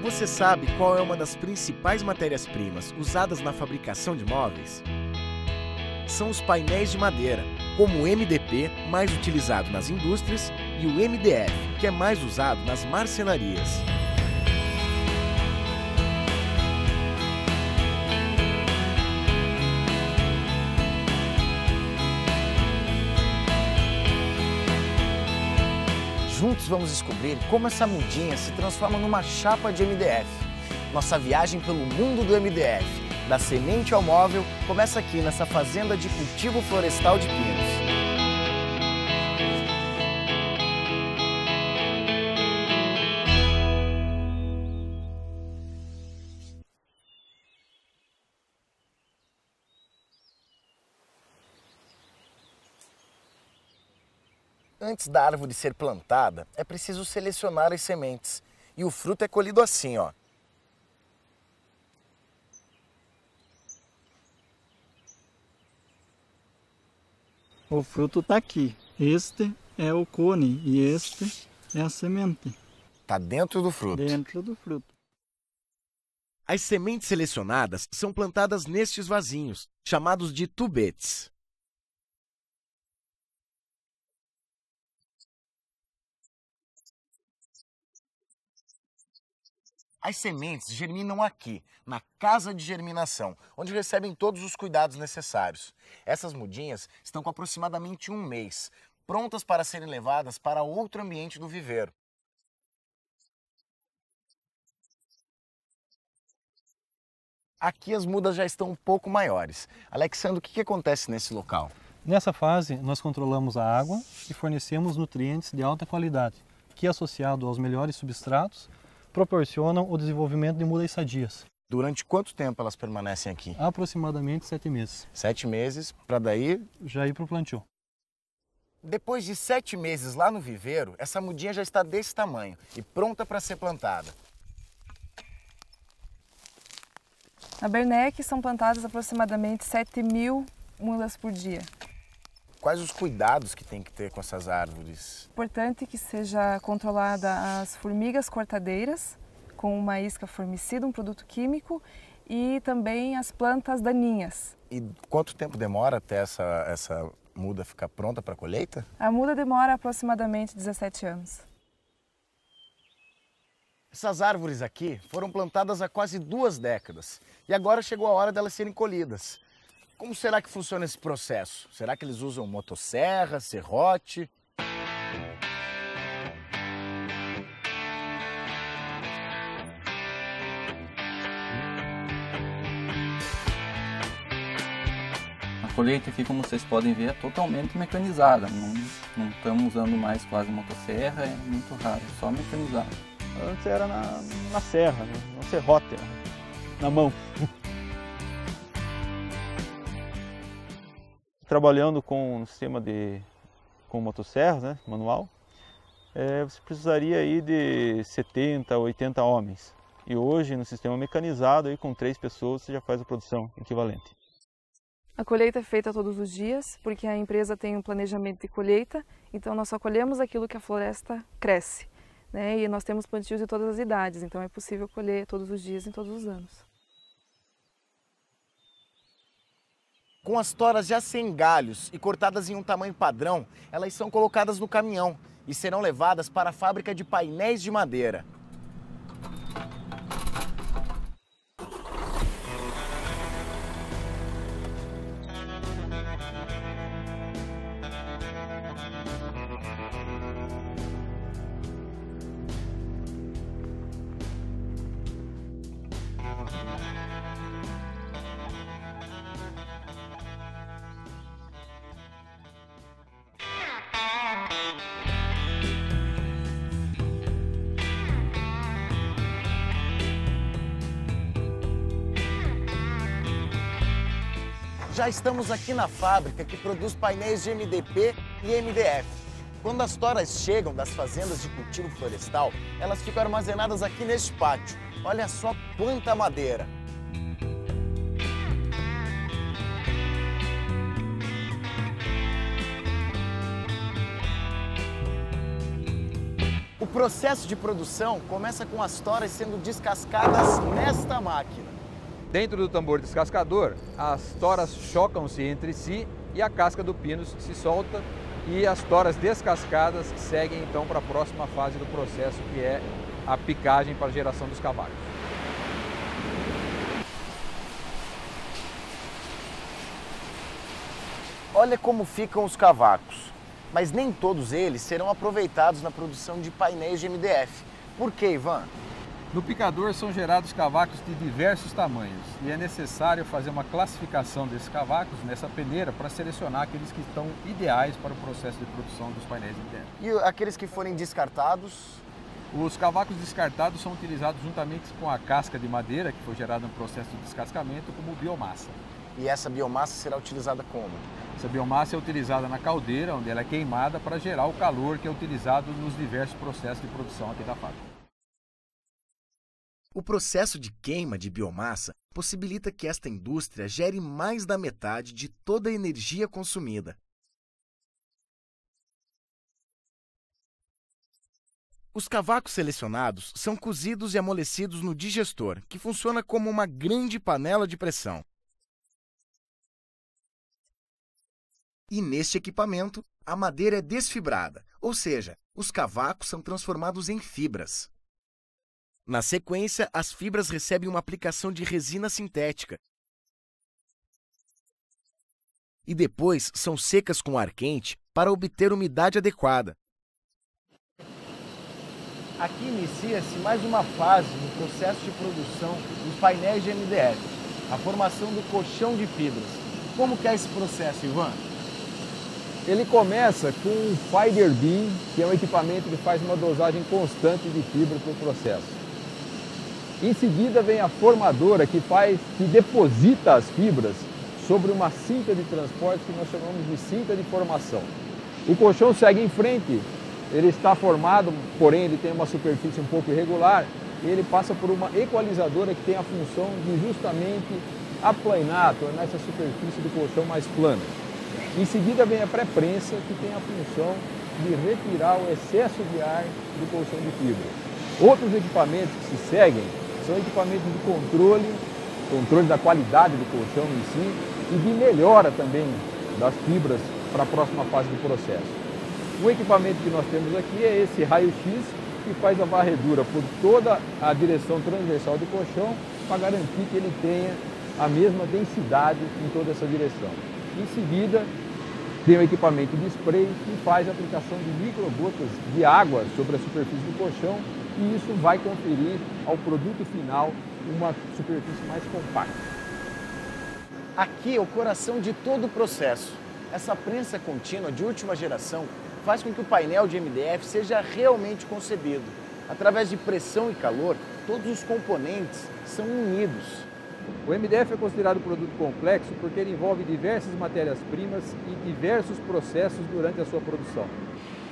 Você sabe qual é uma das principais matérias-primas usadas na fabricação de móveis? São os painéis de madeira, como o MDP, mais utilizado nas indústrias, e o MDF, que é mais usado nas marcenarias. Juntos vamos descobrir como essa mudinha se transforma numa chapa de MDF. Nossa viagem pelo mundo do MDF, da semente ao móvel, começa aqui nessa fazenda de cultivo florestal de pinos. Antes da árvore ser plantada, é preciso selecionar as sementes. E o fruto é colhido assim, ó. O fruto está aqui. Este é o cone e este é a semente. Tá dentro do fruto. Dentro do fruto. As sementes selecionadas são plantadas nestes vasinhos, chamados de tubetes. As sementes germinam aqui, na casa de germinação, onde recebem todos os cuidados necessários. Essas mudinhas estão com aproximadamente 1 mês, prontas para serem levadas para outro ambiente do viveiro. Aqui as mudas já estão um pouco maiores. Alexandre, o que acontece nesse local? Nessa fase, nós controlamos a água e fornecemos nutrientes de alta qualidade, que, associado aos melhores substratos, proporcionam o desenvolvimento de mudas sadias. Durante quanto tempo elas permanecem aqui? Aproximadamente 7 meses. 7 meses, para daí já ir para o plantio. Depois de 7 meses lá no viveiro, essa mudinha já está desse tamanho e pronta para ser plantada. Na Bernec são plantadas aproximadamente 7.000 mudas por dia. Quais os cuidados que tem que ter com essas árvores? Importante que seja controlada as formigas cortadeiras, com uma isca formicida, um produto químico, e também as plantas daninhas. E quanto tempo demora até essa muda ficar pronta para a colheita? A muda demora aproximadamente 17 anos. Essas árvores aqui foram plantadas há quase 2 décadas e agora chegou a hora delas serem colhidas. Como será que funciona esse processo? Será que eles usam motosserra, serrote? A colheita aqui, como vocês podem ver, é totalmente mecanizada. Não estamos usando mais quase motosserra, é muito raro, só mecanizado. Antes era na serra, na serrote, na mão. Trabalhando com um sistema com motosserras, né, manual, você precisaria aí de 70, 80 homens. E hoje, no sistema mecanizado, aí, com 3 pessoas, você já faz a produção equivalente. A colheita é feita todos os dias, porque a empresa tem um planejamento de colheita, então nós só colhemos aquilo que a floresta cresce, né? E nós temos plantios de todas as idades, então é possível colher todos os dias em todos os anos. Com as toras já sem galhos e cortadas em um tamanho padrão, elas são colocadas no caminhão e serão levadas para a fábrica de painéis de madeira. Já estamos aqui na fábrica que produz painéis de MDP e MDF. Quando as toras chegam das fazendas de cultivo florestal, elas ficam armazenadas aqui neste pátio. Olha só quanta madeira! O processo de produção começa com as toras sendo descascadas nesta máquina. Dentro do tambor descascador, as toras chocam-se entre si e a casca do pino se solta e as toras descascadas seguem então para a próxima fase do processo, que é a picagem para a geração dos cavacos. Olha como ficam os cavacos, mas nem todos eles serão aproveitados na produção de painéis de MDF. Por quê, Ivan? No picador são gerados cavacos de diversos tamanhos e é necessário fazer uma classificação desses cavacos nessa peneira para selecionar aqueles que estão ideais para o processo de produção dos painéis de MDF. E aqueles que forem descartados? Os cavacos descartados são utilizados juntamente com a casca de madeira que foi gerada no processo de descascamento como biomassa. E essa biomassa será utilizada como? Essa biomassa é utilizada na caldeira, onde ela é queimada para gerar o calor que é utilizado nos diversos processos de produção aqui da fábrica. O processo de queima de biomassa possibilita que esta indústria gere mais da metade de toda a energia consumida. Os cavacos selecionados são cozidos e amolecidos no digestor, que funciona como uma grande panela de pressão. E neste equipamento, a madeira é desfibrada, ou seja, os cavacos são transformados em fibras. Na sequência, as fibras recebem uma aplicação de resina sintética e depois são secas com ar quente para obter umidade adequada. Aqui inicia-se mais uma fase no processo de produção dos painéis de MDF, a formação do colchão de fibras. Como que é esse processo, Ivan? Ele começa com o Fiber Beam, que é um equipamento que faz uma dosagem constante de fibra para o processo. Em seguida vem a formadora, que deposita as fibras sobre uma cinta de transporte que nós chamamos de cinta de formação. O colchão segue em frente, ele está formado, porém ele tem uma superfície um pouco irregular, e ele passa por uma equalizadora que tem a função de justamente aplanar, tornar essa superfície do colchão mais plana. Em seguida vem a pré-prensa, que tem a função de retirar o excesso de ar do colchão de fibra. Outros equipamentos que se seguem são equipamentos de controle da qualidade do colchão em si e de melhora também das fibras para a próxima fase do processo. O equipamento que nós temos aqui é esse raio-x, que faz a varredura por toda a direção transversal do colchão para garantir que ele tenha a mesma densidade em toda essa direção. Em seguida, tem o equipamento de spray que faz a aplicação de microgotas de água sobre a superfície do colchão e isso vai conferir ao produto final uma superfície mais compacta. Aqui é o coração de todo o processo. Essa prensa contínua de última geração faz com que o painel de MDF seja realmente concebido. Através de pressão e calor, todos os componentes são unidos. O MDF é considerado produto complexo porque ele envolve diversas matérias-primas e diversos processos durante a sua produção.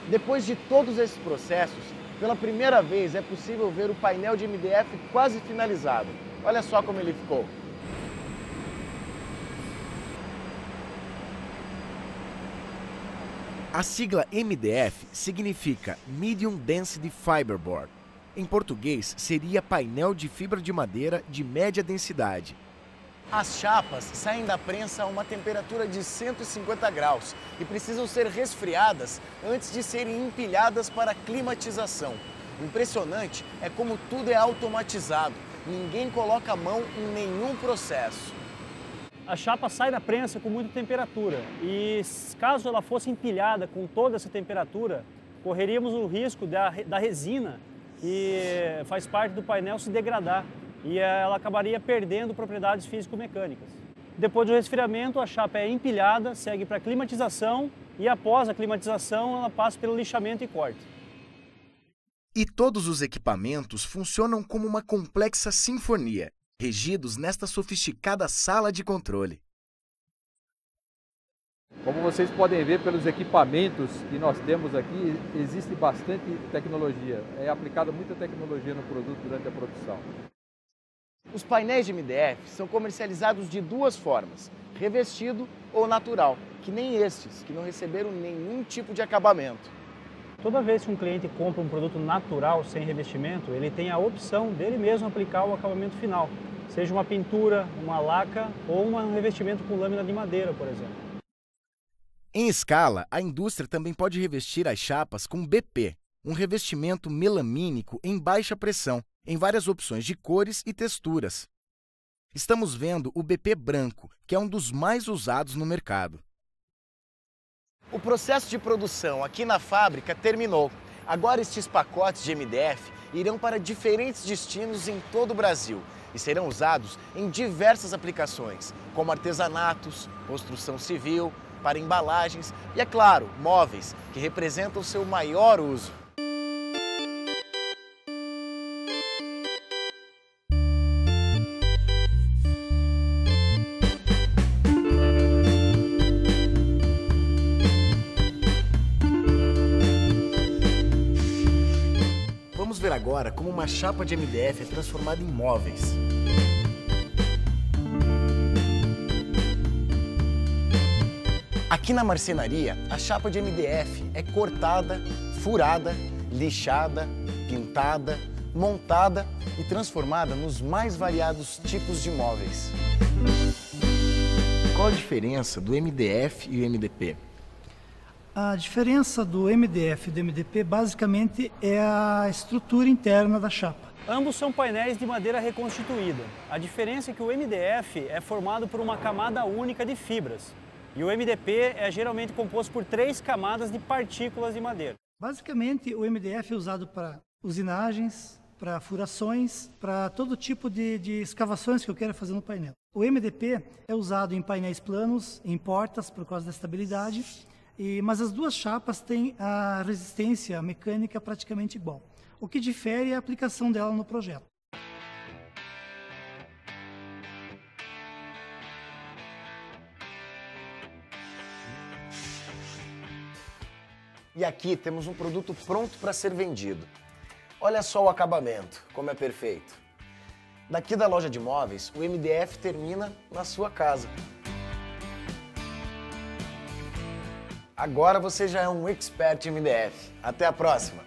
Depois de todos esses processos, pela primeira vez é possível ver o painel de MDF quase finalizado. Olha só como ele ficou. A sigla MDF significa Medium Density Fiberboard. Em português, seria painel de fibra de madeira de média densidade. As chapas saem da prensa a uma temperatura de 150 graus e precisam ser resfriadas antes de serem empilhadas para climatização. Impressionante é como tudo é automatizado. Ninguém coloca a mão em nenhum processo. A chapa sai da prensa com muita temperatura e caso ela fosse empilhada com toda essa temperatura, correríamos o risco da resina, que faz parte do painel, se degradar e ela acabaria perdendo propriedades físico-mecânicas. Depois do resfriamento, a chapa é empilhada, segue para a climatização e após a climatização ela passa pelo lixamento e corte. E todos os equipamentos funcionam como uma complexa sinfonia, regidos nesta sofisticada sala de controle. Como vocês podem ver pelos equipamentos que nós temos aqui, existe bastante tecnologia. É aplicada muita tecnologia no produto durante a produção. Os painéis de MDF são comercializados de duas formas, revestido ou natural, que nem estes, que não receberam nenhum tipo de acabamento. Toda vez que um cliente compra um produto natural, sem revestimento, ele tem a opção dele mesmo aplicar o acabamento final, seja uma pintura, uma laca ou um revestimento com lâmina de madeira, por exemplo. Em escala, a indústria também pode revestir as chapas com BP, um revestimento melamínico em baixa pressão, em várias opções de cores e texturas. Estamos vendo o BP branco, que é um dos mais usados no mercado. O processo de produção aqui na fábrica terminou. Agora estes pacotes de MDF irão para diferentes destinos em todo o Brasil e serão usados em diversas aplicações, como artesanatos, construção civil, para embalagens e, é claro, móveis, que representam o seu maior uso. Vamos ver agora como uma chapa de MDF é transformada em móveis. Aqui na marcenaria, a chapa de MDF é cortada, furada, lixada, pintada, montada e transformada nos mais variados tipos de móveis. Qual a diferença do MDF e o MDP? A diferença do MDF e do MDP basicamente é a estrutura interna da chapa. Ambos são painéis de madeira reconstituída. A diferença é que o MDF é formado por uma camada única de fibras e o MDP é geralmente composto por 3 camadas de partículas de madeira. Basicamente, o MDF é usado para usinagens, para furações, para todo tipo de escavações que eu quero fazer no painel. O MDP é usado em painéis planos, em portas, por causa da estabilidade. Mas as duas chapas têm a resistência mecânica praticamente igual. O que difere é a aplicação dela no projeto. E aqui temos um produto pronto para ser vendido. Olha só o acabamento, como é perfeito. Daqui da loja de móveis, o MDF termina na sua casa. Agora você já é um expert em MDF. Até a próxima!